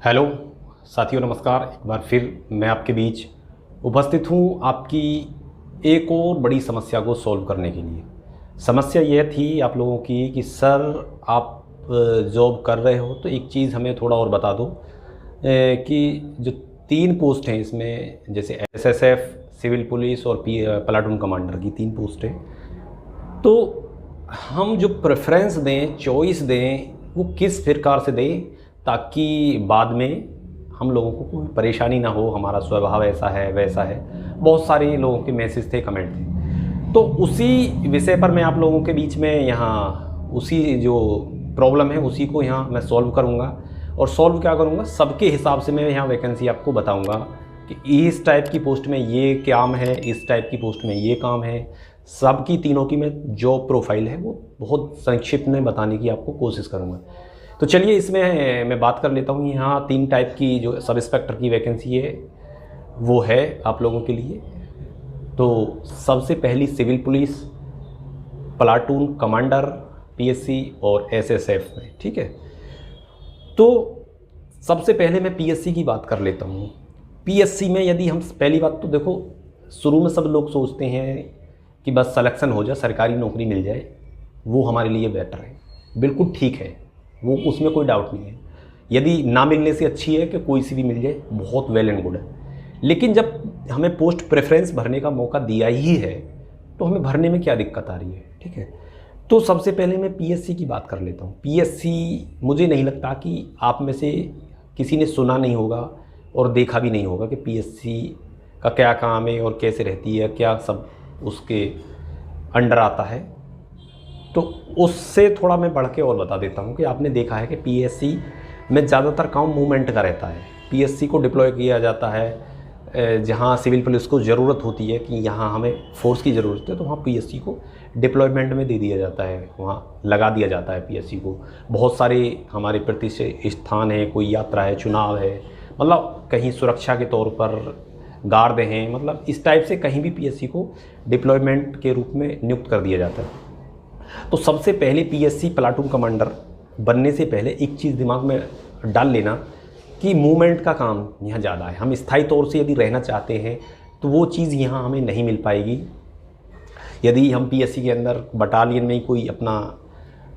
Hello साथियों, नमस्कार। एक बार फिर मैं आपके बीच उपस्थित हूँ आपकी एक और बड़ी समस्या को सॉल्व करने के लिए। समस्या यह थी आप लोगों की कि सर आप जॉब कर रहे हो तो एक चीज़ हमें थोड़ा और बता दो कि जो 3 पोस्ट हैं इसमें, जैसे एसएसएफ, सिविल पुलिस और प्लाटून कमांडर की 3 पोस्ट हैं, तो हम जो प्रेफरेंस दें, चॉइस दें, वो किस प्रकार से दें ताकि बाद में हम लोगों को कोई परेशानी ना हो। हमारा स्वभाव ऐसा है, वैसा है, बहुत सारे लोगों के मैसेज थे, कमेंट थे, तो उसी विषय पर मैं आप लोगों के बीच में यहाँ उसी जो प्रॉब्लम है उसी को यहाँ मैं सॉल्व करूँगा। और सॉल्व क्या करूँगा, सबके हिसाब से मैं यहाँ वैकेंसी आपको बताऊँगा कि इस टाइप की पोस्ट में ये काम है, इस टाइप की पोस्ट में ये काम है। सबकी तीनों की मैं जॉब प्रोफाइल है वो बहुत संक्षिप्त में बताने की आपको कोशिश करूँगा। तो चलिए इसमें मैं बात कर लेता हूँ। यहाँ 3 टाइप की जो सब इंस्पेक्टर की वैकेंसी है वो है आप लोगों के लिए। तो सबसे पहली civil police, platoon commander, PSC और एसएसएफ में, ठीक है। तो सबसे पहले मैं पीएससी की बात कर लेता हूँ। पीएससी में यदि हम पहली बात तो देखो, शुरू में सब लोग सोचते हैं कि बस सिलेक्शन हो जाए, सरकारी नौकरी मिल जाए, वो हमारे लिए बेटर है। बिल्कुल ठीक है, वो उसमें कोई डाउट नहीं है। यदि ना मिलने से अच्छी है कि कोई सी भी मिल जाए, बहुत वेल एंड गुड है। लेकिन जब हमें पोस्ट प्रेफरेंस भरने का मौका दिया ही है तो हमें भरने में क्या दिक्कत आ रही है, ठीक है। तो सबसे पहले मैं पीएससी की बात कर लेता हूँ। पीएससी मुझे नहीं लगता कि आप में से किसी ने सुना नहीं होगा और देखा भी नहीं होगा कि पीएससी का क्या काम है और कैसे रहती है, क्या सब उसके अंडर आता है। तो उससे थोड़ा मैं बढ़ के और बता देता हूँ कि आपने देखा है कि पीएससी में ज़्यादातर काम मूवमेंट का रहता है। पीएससी को डिप्लॉय किया जाता है जहाँ सिविल पुलिस को ज़रूरत होती है कि यहाँ हमें फोर्स की ज़रूरत है, तो वहाँ पीएससी को डिप्लॉयमेंट में दे दिया जाता है, वहाँ लगा दिया जाता है पीएससी को। बहुत सारे हमारे प्रतिष्ठित स्थान है, कोई यात्रा है, चुनाव है, मतलब कहीं सुरक्षा के तौर पर गार्ड हैं, मतलब इस टाइप से कहीं भी पीएससी को डिप्लॉयमेंट के रूप में नियुक्त कर दिया जाता है। तो सबसे पहले पीएससी प्लाटून कमांडर बनने से पहले एक चीज़ दिमाग में डाल लेना कि मूवमेंट का काम यहाँ ज़्यादा है। हम स्थायी तौर से यदि रहना चाहते हैं तो वो चीज़ यहाँ हमें नहीं मिल पाएगी। यदि हम पीएससी के अंदर बटालियन में ही कोई अपना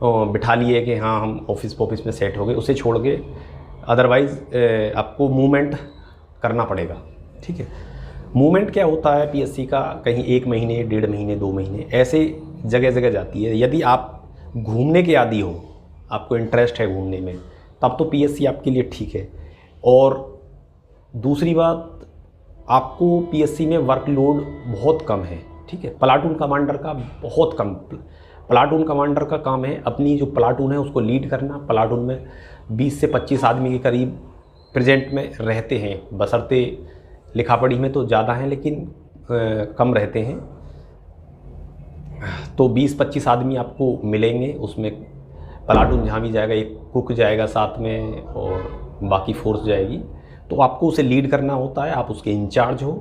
बिठा लिए कि हाँ हम ऑफिस में सेट हो गए, उसे छोड़ के अदरवाइज़ आपको मूवमेंट करना पड़ेगा, ठीक है। मूवमेंट क्या होता है पीएससी का, कहीं 1 महीने, 1.5 महीने, 2 महीने, ऐसे जगह जगह जाती है। यदि आप घूमने के आदी हो, आपको इंटरेस्ट है घूमने में, तब तो पीएससी आपके लिए ठीक है। और दूसरी बात, आपको पीएससी में वर्कलोड बहुत कम है, ठीक है। प्लाटून कमांडर का बहुत कम, प्लाटून कमांडर का काम है अपनी जो प्लाटून है उसको लीड करना। प्लाटून में 20 से 25 आदमी के करीब प्रेजेंट में रहते हैं, बशर्ते लिखा पढ़ी में तो ज़्यादा हैं लेकिन कम रहते हैं। तो 20-25 आदमी आपको मिलेंगे, उसमें प्लाटून जहाँ भी जाएगा, एक कुक जाएगा साथ में और बाकी फोर्स जाएगी। तो आपको उसे लीड करना होता है, आप उसके इंचार्ज हो।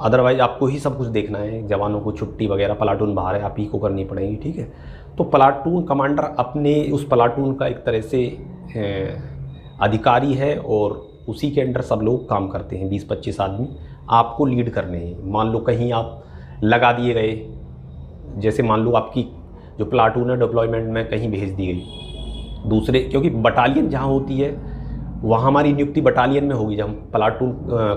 अदरवाइज़ आपको ही सब कुछ देखना है, जवानों को छुट्टी वगैरह, प्लाटून बाहर है, आप ही को करनी पड़ेगी, ठीक है। तो प्लाटून कमांडर अपने उस प्लाटून का एक तरह से अधिकारी है और उसी के अंडर सब लोग काम करते हैं। 20-25 आदमी आपको लीड करने हैं। मान लो कहीं आप लगा दिए गए, जैसे मान लो आपकी जो प्लाटून है डिप्लॉयमेंट में कहीं भेज दी गई दूसरे, क्योंकि बटालियन जहाँ होती है वहाँ हमारी नियुक्ति बटालियन में होगी। जब हम प्लाटून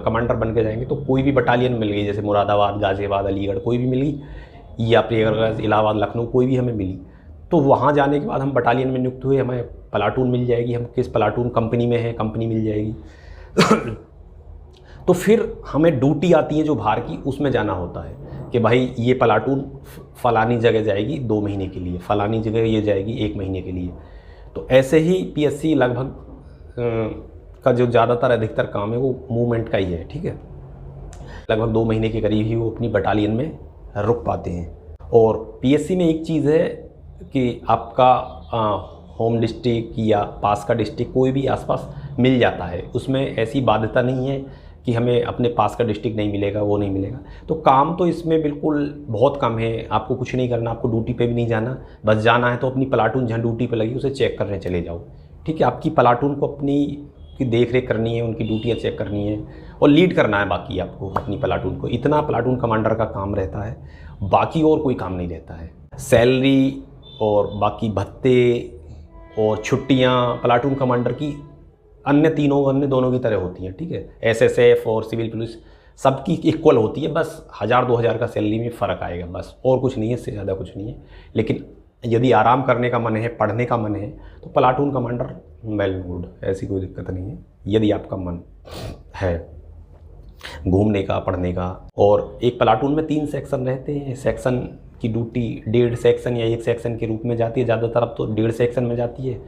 कमांडर बन के जाएंगे तो कोई भी बटालियन मिल गई, जैसे मुरादाबाद, गाज़ियाबाद, अलीगढ़, कोई भी मिली, या प्रयागराज, इलाहाबाद, लखनऊ, कोई भी हमें मिली, तो वहाँ जाने के बाद हम बटालियन में नियुक्त हुए, हमें प्लाटून मिल जाएगी, हम किस प्लाटून कंपनी में है, कंपनी मिल जाएगी। तो फिर हमें ड्यूटी आती है जो बाहर की, उसमें जाना होता है कि भाई ये प्लाटून फ़लानी जगह जाएगी 2 महीने के लिए, फ़लानी जगह ये जाएगी 1 महीने के लिए। तो ऐसे ही पीएससी लगभग का जो ज़्यादातर अधिकतर काम है वो मूवमेंट का ही है, ठीक है। लगभग 2 महीने के करीब ही वो अपनी बटालियन में रुक पाते हैं। और पीएससी में एक चीज़ है कि आपका होम डिस्ट्रिक्ट या पास का डिस्ट्रिक्ट कोई भी आसपास मिल जाता है, उसमें ऐसी बाध्यता नहीं है कि हमें अपने पास का डिस्ट्रिक्ट नहीं मिलेगा, वो नहीं मिलेगा। तो काम तो इसमें बिल्कुल बहुत कम है, आपको कुछ नहीं करना, आपको ड्यूटी पे भी नहीं जाना, बस जाना है तो अपनी प्लाटून जहाँ ड्यूटी पे लगी उसे चेक करने चले जाओ, ठीक है। आपकी प्लाटून को अपनी की देख रेख करनी है, उनकी ड्यूटियाँ चेक करनी है और लीड करना है बाकी आपको अपनी प्लाटून को। इतना प्लाटून कमांडर का काम रहता है, बाकी और कोई काम नहीं रहता है। सैलरी और बाकी भत्ते और छुट्टियाँ प्लाटून कमांडर की अन्य दोनों की तरह होती हैं, ठीक है। एसएसएफ और सिविल पुलिस सबकी इक्वल होती है, बस 1000-2000 का सैलरी में फ़र्क आएगा, बस और कुछ नहीं है, इससे ज़्यादा कुछ नहीं है। लेकिन यदि आराम करने का मन है, पढ़ने का मन है, तो प्लाटून कमांडर वेल गुड, ऐसी कोई दिक्कत नहीं है यदि आपका मन है घूमने का, पढ़ने का। और एक प्लाटून में 3 सेक्शन रहते हैं, सेक्शन की ड्यूटी 1.5 सेक्शन या 1 सेक्शन के रूप में जाती है, ज़्यादातर अब तो 1.5 सेक्शन में जाती है।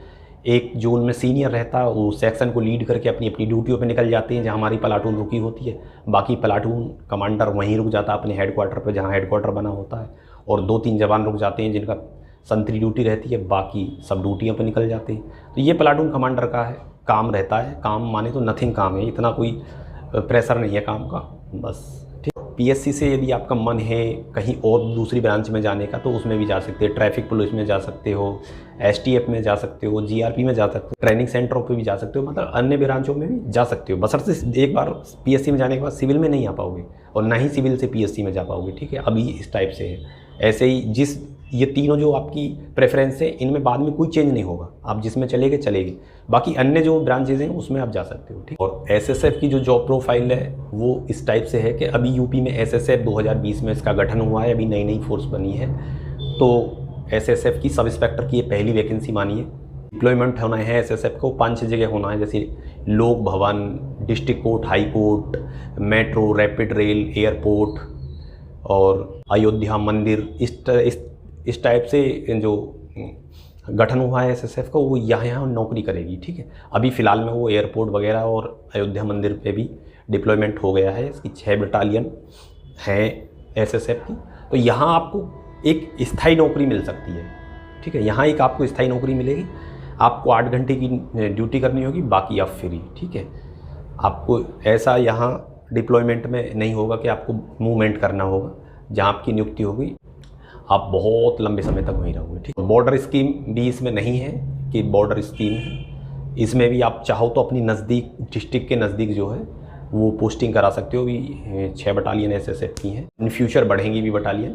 एक जोन में सीनियर रहता है, वो सेक्शन को लीड करके अपनी अपनी ड्यूटियों पे निकल जाते हैं जहाँ हमारी प्लाटून रुकी होती है। बाकी प्लाटून कमांडर वहीं रुक जाता है अपने हेडक्वार्टर पे जहाँ हेडक्वार्टर बना होता है, और 2-3 जवान रुक जाते हैं जिनका संतरी ड्यूटी रहती है, बाकी सब ड्यूटियों पे निकल जाते हैं। तो ये प्लाटून कमांडर का है काम रहता है। काम माने तो नथिंग काम है, इतना कोई प्रेशर नहीं है काम का, बस ठीक। पीएससी से यदि आपका मन है कहीं और दूसरी ब्रांच में जाने का तो उसमें भी जा सकते हैं। ट्रैफिक पुलिस में जा सकते हो, एसटीएफ में जा सकते हो, जीआरपी में जा सकते हो, ट्रेनिंग सेंटरों पे भी जा सकते हो, मतलब अन्य ब्रांचों में भी जा सकते हो। बशर्ते एक बार पीएससी में जाने के बाद सिविल में नहीं आ पाओगे और ना ही सिविल से पीएससी में जा पाओगे, ठीक है। अभी इस टाइप से है। ऐसे ही ये तीनों जो आपकी प्रेफरेंस है, इनमें बाद में कोई चेंज नहीं होगा, आप जिसमें चलेंगे चलेगी। बाकी अन्य जो ब्रांचेज हैं उसमें आप जा सकते हो, ठीक। और एसएसएफ की जो जॉब प्रोफाइल है वो इस टाइप से है कि अभी यूपी में एसएसएफ 2020 में इसका गठन हुआ है, अभी नई फोर्स बनी है। तो एसएसएफ की सब इंस्पेक्टर की ये पहली वैकेंसी मानी है। डिप्लॉयमेंट होना है एसएसएफ को 5-6 जगह होना है, जैसे लोक भवन, district court, high court, metro, rapid rail, airport और अयोध्या मंदिर। इस टाइप से जो गठन हुआ है एसएसएफ का, वो यहाँ नौकरी करेगी, ठीक है। अभी फ़िलहाल में वो एयरपोर्ट वगैरह और अयोध्या मंदिर पे भी डिप्लॉयमेंट हो गया है। इसकी 6 बटालियन हैं एसएसएफ की। तो यहाँ आपको एक स्थायी नौकरी मिल सकती है, ठीक है। यहाँ एक आपको स्थायी नौकरी मिलेगी, आपको 8 घंटे की ड्यूटी करनी होगी, बाकी आप फ्री, ठीक है। आपको ऐसा यहाँ डिप्लॉयमेंट में नहीं होगा कि आपको मूवमेंट करना होगा। जहाँ आपकी नियुक्ति होगी आप बहुत लंबे समय तक वहीं रहोगे, ठीक। बॉर्डर स्कीम भी इसमें नहीं है कि बॉर्डर स्कीम है, इसमें भी आप चाहो तो अपनी नज़दीक डिस्ट्रिक्ट के नज़दीक जो है वो पोस्टिंग करा सकते हो। भी 6 बटालियन एसएसएफ की हैं, इन फ्यूचर बढ़ेंगी भी बटालियन।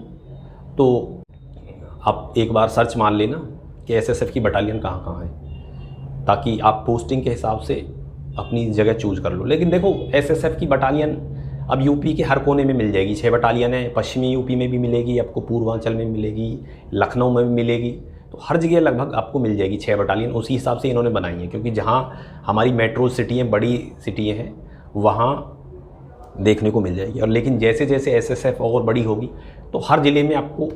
तो आप एक बार सर्च मार लेना कि एसएसएफ की बटालियन कहाँ कहाँ है, ताकि आप पोस्टिंग के हिसाब से अपनी जगह चूज कर लो। लेकिन देखो एसएसएफ की बटालियन अब यूपी के हर कोने में मिल जाएगी। 6 बटालियन है, पश्चिमी यूपी में भी मिलेगी आपको, पूर्वांचल में मिलेगी, लखनऊ में भी मिलेगी, तो हर जगह लगभग आपको मिल जाएगी 6 बटालियन। उसी हिसाब से इन्होंने बनाई है, क्योंकि जहाँ हमारी मेट्रो सिटी हैं, बड़ी सिटी हैं, वहाँ देखने को मिल जाएगी। और लेकिन जैसे जैसे एसएसएफ और बड़ी होगी तो हर ज़िले में आपको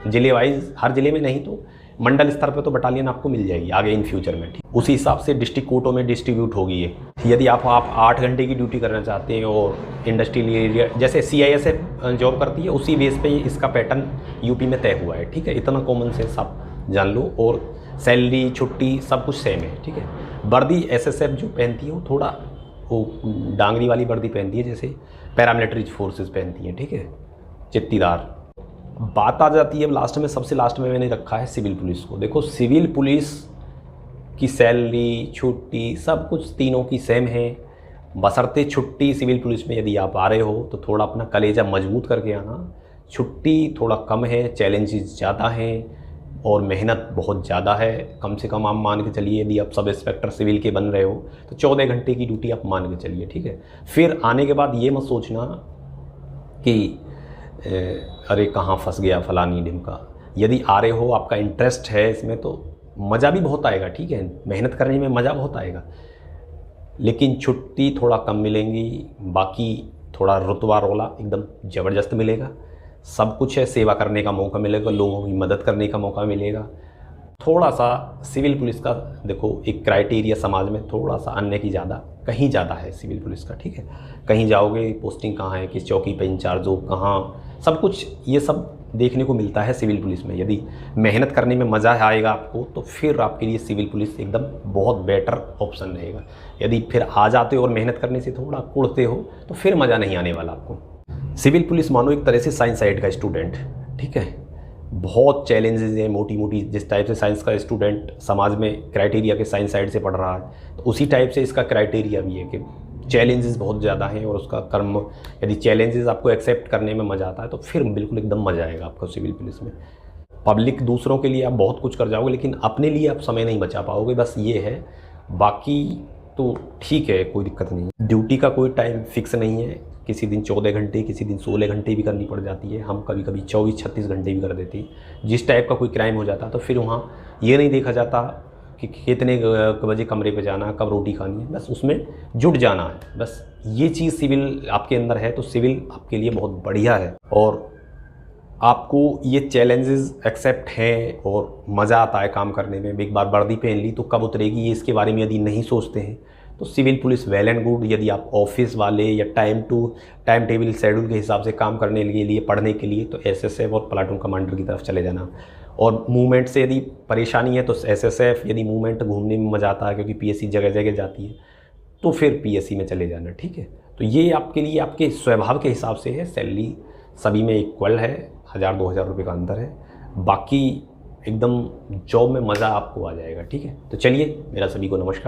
ज़िले वाइज, हर ज़िले में नहीं तो मंडल स्तर पर तो बटालियन आपको मिल जाएगी आगे इन फ्यूचर में, ठीक। उसी हिसाब से डिस्ट्रिक्ट कोर्टों में डिस्ट्रीब्यूट होगी ये। यदि आप 8 घंटे की ड्यूटी करना चाहते हैं और इंडस्ट्रियल एरिया जैसे सीआईएसएफ जॉब करती है, उसी बेस पे इसका पैटर्न यूपी में तय हुआ है, ठीक है। इतना कॉमन सेंस आप जान लो। और सैलरी, छुट्टी सब कुछ सेम है, ठीक है। वर्दी एसएसएफ जो पहनती है वो थोड़ा वो डांगरी वाली वर्दी पहनती है, जैसे पैरामिलिट्री फोर्सेस पहनती हैं, ठीक है, चित्तीदार। बात आ जाती है लास्ट में, सबसे लास्ट में मैंने रखा है सिविल पुलिस को। देखो सिविल पुलिस की सैलरी, छुट्टी सब कुछ तीनों की सेम है, बशर्ते छुट्टी सिविल पुलिस में यदि आप आ रहे हो तो थोड़ा अपना कलेजा मजबूत करके आना। छुट्टी थोड़ा कम है, चैलेंजेस ज़्यादा हैं और मेहनत बहुत ज़्यादा है। कम से कम आप मान के चलिए यदि आप सब इंस्पेक्टर सिविल के बन रहे हो तो 14 घंटे की ड्यूटी आप मान के चलिए, ठीक है। फिर आने के बाद ये मत सोचना कि अरे कहाँ फंस गया फलानी ढिमका। यदि आ रहे हो, आपका इंटरेस्ट है इसमें, तो मज़ा भी बहुत आएगा, ठीक है, मेहनत करने में मज़ा बहुत आएगा। लेकिन छुट्टी थोड़ा कम मिलेंगी, बाकी थोड़ा रुतबा रोला एकदम ज़बरदस्त मिलेगा। सब कुछ है, सेवा करने का मौका मिलेगा, लोगों की मदद करने का मौका मिलेगा। थोड़ा सा सिविल पुलिस का देखो एक क्राइटेरिया समाज में थोड़ा सा अन्य की ज़्यादा, कहीं ज़्यादा है सिविल पुलिस का, ठीक है। कहीं जाओगे पोस्टिंग कहाँ है, किस चौकी पे इंचार्ज हो, कहाँ, सब कुछ ये सब देखने को मिलता है सिविल पुलिस में। यदि मेहनत करने में मज़ा आएगा आपको तो फिर आपके लिए सिविल पुलिस एकदम बहुत बेटर ऑप्शन रहेगा। यदि फिर आ जाते हो और मेहनत करने से थोड़ा कुड़ते हो तो फिर मज़ा नहीं आने वाला आपको। सिविल पुलिस मानो एक तरह से साइंस साइड का स्टूडेंट, ठीक है। बहुत चैलेंजेस हैं मोटी मोटी। जिस टाइप से साइंस का स्टूडेंट समाज में क्राइटेरिया के साइंस साइड से पढ़ रहा है, तो उसी टाइप से इसका क्राइटेरिया भी है कि चैलेंजेस बहुत ज़्यादा हैं। और उसका कर्म, यदि चैलेंजेस आपको एक्सेप्ट करने में मज़ा आता है तो फिर बिल्कुल एकदम मज़ा आएगा आपको सिविल पुलिस में। पब्लिक दूसरों के लिए आप बहुत कुछ कर जाओगे, लेकिन अपने लिए आप समय नहीं बचा पाओगे, बस ये है। बाकी तो ठीक है, कोई दिक्कत नहीं। ड्यूटी का कोई टाइम फिक्स नहीं है, किसी दिन 14 घंटे, किसी दिन 16 घंटे भी करनी पड़ जाती है। हम कभी कभी 24-36 घंटे भी कर देते हैं। जिस टाइप का कोई क्राइम हो जाता तो फिर वहाँ ये नहीं देखा जाता कि कितने बजे कमरे पे जाना, कब रोटी खानी है, बस उसमें जुट जाना है। बस ये चीज़ सिविल आपके अंदर है तो सिविल आपके लिए बहुत बढ़िया है। और आपको ये चैलेंजेस एक्सेप्ट हैं और मज़ा आता है काम करने में। एक बार वर्दी पहन ली तो कब उतरेगी ये, इसके बारे में यदि नहीं सोचते हैं तो civil police well and good. यदि आप ऑफिस वाले या टाइम टेबल शेड्यूल के हिसाब से काम करने के लिए, पढ़ने के लिए, तो एसएसएफ और प्लाटून कमांडर की तरफ चले जाना। और मूवमेंट से यदि परेशानी है तो एसएसएफ, यदि मूवमेंट घूमने में मज़ा आता है क्योंकि पीएससी जगह जगह जाती है, तो फिर पीएससी में चले जाना। ठीक है, तो ये आपके लिए आपके स्वभाव के हिसाब से है। सैलरी सभी में इक्वल है, 1000-2000 रुपये का अंतर है। बाकी एकदम जॉब में मज़ा आपको आ जाएगा। ठीक है, तो चलिए, मेरा सभी को नमस्कार।